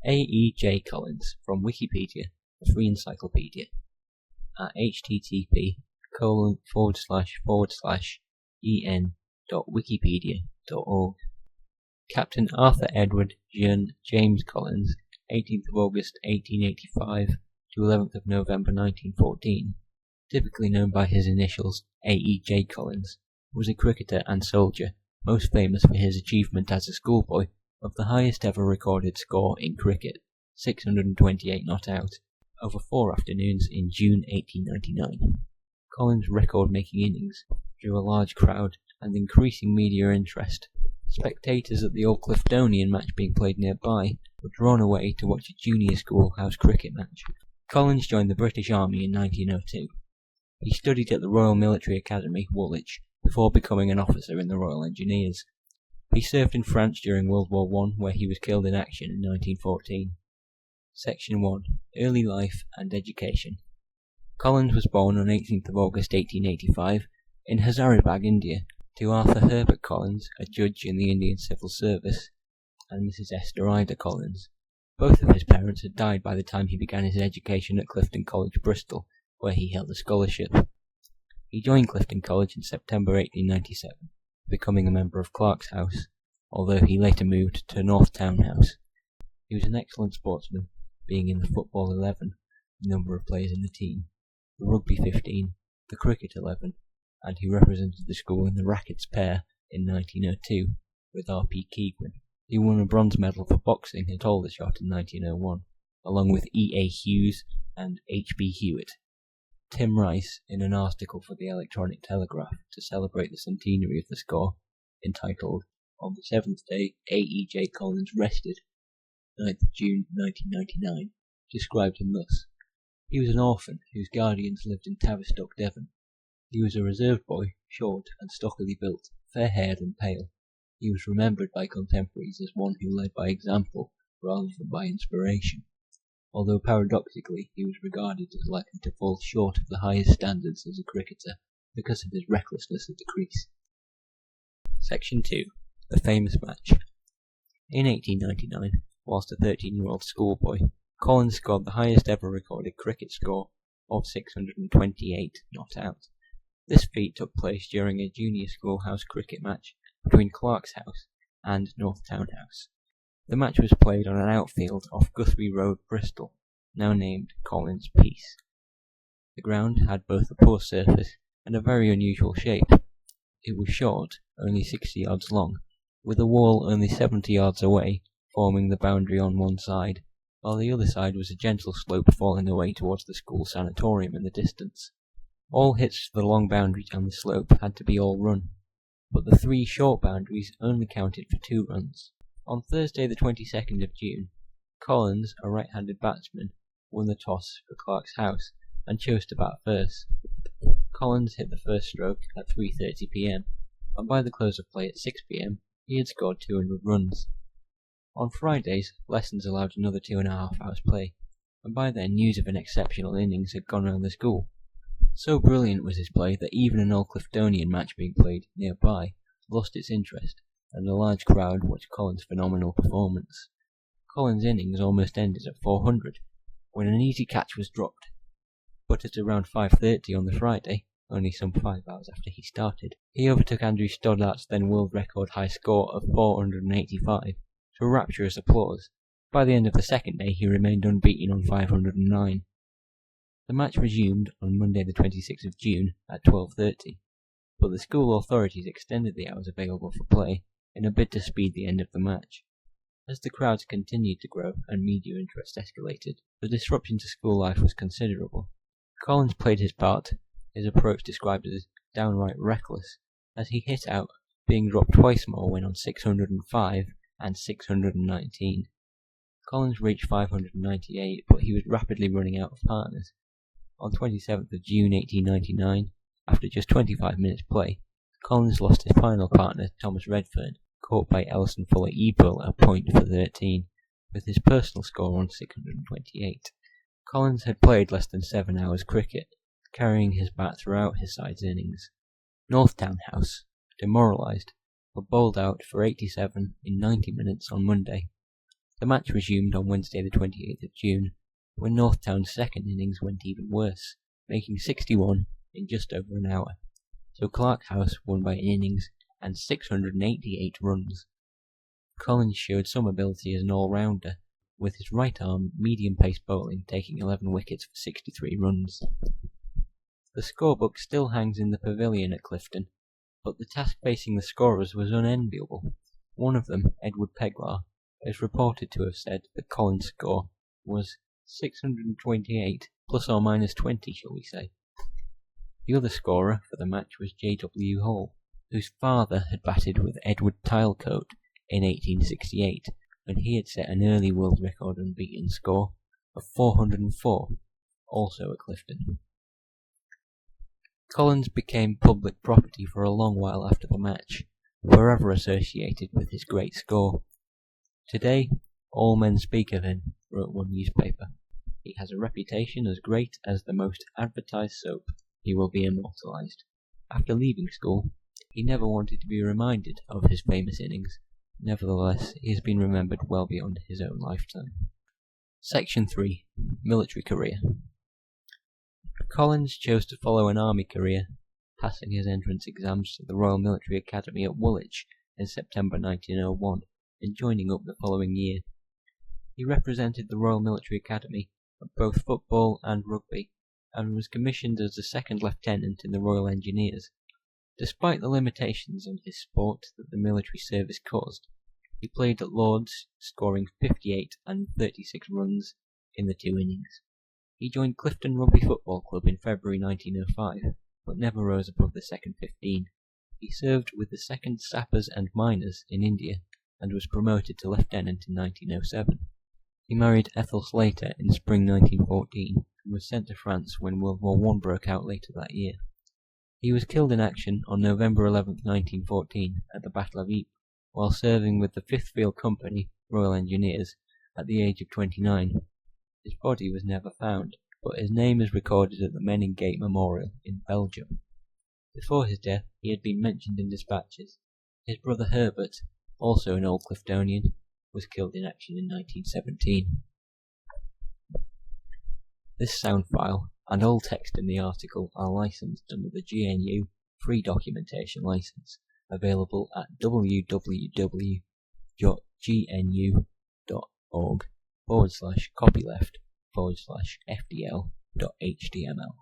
A.E.J. Collins from Wikipedia, a free encyclopedia, at http://en.wikipedia.org. Captain Arthur Edward Jean James Collins, 18th of August 1885 to 11th of November 1914, typically known by his initials A.E.J. Collins, was a cricketer and soldier, most famous for his achievement as a schoolboy of the highest ever recorded score in cricket, 628 not out, over 4 afternoons in June 1899. Collins' record-making innings drew a large crowd and increasing media interest. Spectators at the Old Cliftonian match being played nearby were drawn away to watch a junior schoolhouse cricket match. Collins joined the British Army in 1902. He studied at the Royal Military Academy, Woolwich, before becoming an officer in the Royal Engineers. He served in France during World War I, where he was killed in action in 1914. Section 1. Early Life and Education. Collins was born on 18th of August 1885 in Hazaribagh, India, to Arthur Herbert Collins, a judge in the Indian Civil Service, and Mrs. Esther Ida Collins. Both of his parents had died by the time he began his education at Clifton College, Bristol, where he held a scholarship. He joined Clifton College in September 1897, becoming a member of Clark's House, although he later moved to North Town House. He was an excellent sportsman, being in the football 11, the number of players in the team, the rugby 15, the cricket 11, and he represented the school in the rackets pair in 1902 with R.P. Keigwin. He won a bronze medal for boxing at Aldershot in 1901, along with E.A. Hughes and H.B. Hewitt. Tim Rice, in an article for the Electronic Telegraph to celebrate the centenary of the score, entitled "On the 7th Day A.E.J. Collins Rested, 9th of June 1999, described him thus: "He was an orphan whose guardians lived in Tavistock, Devon. He was a reserve boy, short and stockily built, fair-haired and pale. He was remembered by contemporaries as one who led by example rather than by inspiration, although paradoxically he was regarded as likely to fall short of the highest standards as a cricketer because of his recklessness at the crease." Section 2. The famous match. In 1899, whilst a 13-year-old schoolboy, Collins scored the highest ever recorded cricket score of 628 not out. This feat took place during a junior schoolhouse cricket match between Clark's House and North Town House. The match was played on an outfield off Guthrie Road, Bristol, now named Collins Peace. The ground had both a poor surface and a very unusual shape. It was short, only 60 yards long, with a wall only 70 yards away, forming the boundary on one side, while the other side was a gentle slope falling away towards the school sanatorium in the distance. All hits to the long boundary down the slope had to be all run, but the 3 short boundaries only counted for 2 runs. On Thursday the 22nd of June, Collins, a right-handed batsman, won the toss for Clark's House and chose to bat first. Collins hit the first stroke at 3:30 p.m, and by the close of play at 6 p.m, he had scored 200 runs. On Fridays, lessons allowed another 2.5 hours play, and by then news of an exceptional innings had gone round the school. So brilliant was his play that even an Old Cliftonian match being played nearby lost its interest, and a large crowd watched Collins' phenomenal performance. Collins' innings almost ended at 400, when an easy catch was dropped, but at around 5:30 on the Friday, only some 5 hours after he started, he overtook Andrew Stoddart's then world record high score of 485 to rapturous applause. By the end of the second day he remained unbeaten on 509. The match resumed on Monday the 26th of June at 12:30, but the school authorities extended the hours available for play in a bid to speed the end of the match. As the crowds continued to grow and media interest escalated, the disruption to school life was considerable. Collins played his part, his approach described as downright reckless, as he hit out, being dropped twice more when on 605 and 619. Collins reached 598, but he was rapidly running out of partners. On 27th of June 1899, after just 25 minutes play, Collins lost his final partner, Thomas Redfern, caught by Ellison Fuller Ebrill at point for 13, with his personal score on 628. Collins had played less than 7 hours cricket, carrying his bat throughout his side's innings. North Town House, demoralised, were bowled out for 87 in 90 minutes on Monday. The match resumed on Wednesday the 28th of June, when Northtown's second innings went even worse, making 61 in just over an hour, so Clark House won by an innings and 688 runs. Collins showed some ability as an all-rounder, with his right-arm medium-pace bowling taking 11 wickets for 63 runs. The scorebook still hangs in the pavilion at Clifton, but the task facing the scorers was unenviable. One of them, Edward Peglar, is reported to have said that Collins' score was 628 plus or minus 20, shall we say. The other scorer for the match was J.W. Hall, whose father had batted with Edward Tilecoat in 1868, when he had set an early world record unbeaten score of 404, also at Clifton. Collins became public property for a long while after the match, forever associated with his great score. Today, all men speak of him, wrote one newspaper. He has a reputation as great as the most advertised soap. He will be immortalized. After leaving school, he never wanted to be reminded of his famous innings. Nevertheless, he has been remembered well beyond his own lifetime. Section 3. Military Career. Collins chose to follow an army career, passing his entrance exams to the Royal Military Academy at Woolwich in September 1901, and joining up the following year. He represented the Royal Military Academy at both football and rugby, and was commissioned as a second lieutenant in the Royal Engineers. Despite the limitations on his sport that the military service caused, he played at Lord's, scoring 58 and 36 runs in the 2 innings. He joined Clifton Rugby Football Club in February 1905, but never rose above the second 15. He served with the 2nd Sappers and Miners in India, and was promoted to lieutenant in 1907. He married Ethel Slater in spring 1914, and was sent to France when World War I broke out later that year. He was killed in action on November 11, 1914, at the Battle of Ypres, while serving with the 5th Field Company, Royal Engineers, at the age of 29. His body was never found, but his name is recorded at the Menin Gate Memorial in Belgium. Before his death, he had been mentioned in dispatches. His brother Herbert, also an old Cliftonian, was killed in action in 1917. This sound file and all text in the article are licensed under the GNU Free Documentation License, available at www.gnu.org/copyleft/FDL.html.